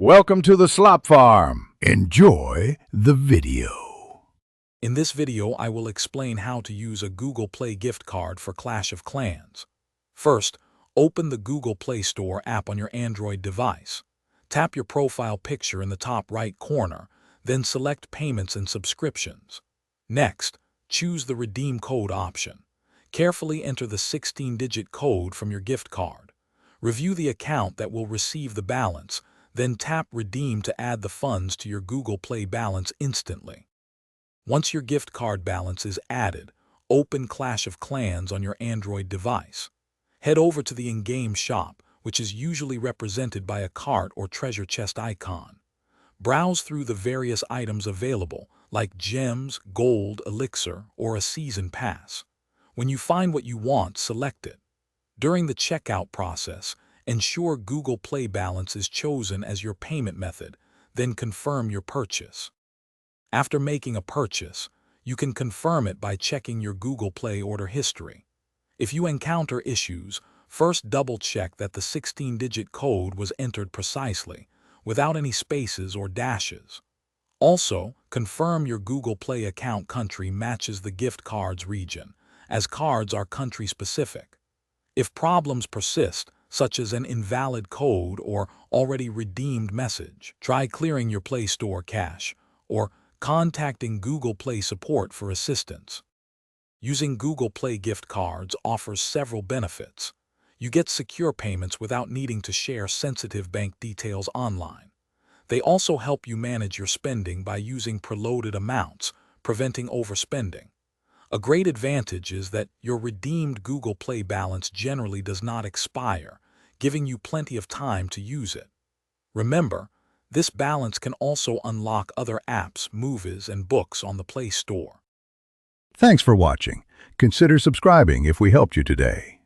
Welcome to the Slop Farm. Enjoy the video. In this video, I will explain how to use a Google Play gift card for Clash of Clans. First, open the Google Play Store app on your Android device. Tap your profile picture in the top right corner, then select Payments and Subscriptions. Next, choose the Redeem Code option. Carefully enter the 16-digit code from your gift card. Review the account that will receive the balance, then tap Redeem to add the funds to your Google Play balance instantly. Once your gift card balance is added, open Clash of Clans on your Android device. Head over to the in-game shop, which is usually represented by a cart or treasure chest icon. Browse through the various items available, like gems, gold, elixir, or a season pass. When you find what you want, select it. During the checkout process, ensure Google Play balance is chosen as your payment method, then confirm your purchase. After making a purchase, you can confirm it by checking your Google Play order history. If you encounter issues, first double-check that the 16-digit code was entered precisely, without any spaces or dashes. Also, confirm your Google Play account country matches the gift card's region, as cards are country-specific. If problems persist, such as an invalid code or already redeemed message, try clearing your Play Store cache or contacting Google Play support for assistance. Using Google Play gift cards offers several benefits. You get secure payments without needing to share sensitive bank details online. They also help you manage your spending by using preloaded amounts, preventing overspending. A great advantage is that your redeemed Google Play balance generally does not expire, giving you plenty of time to use it. Remember, this balance can also unlock other apps, movies, and books on the Play Store. Thanks for watching. Consider subscribing if we helped you today.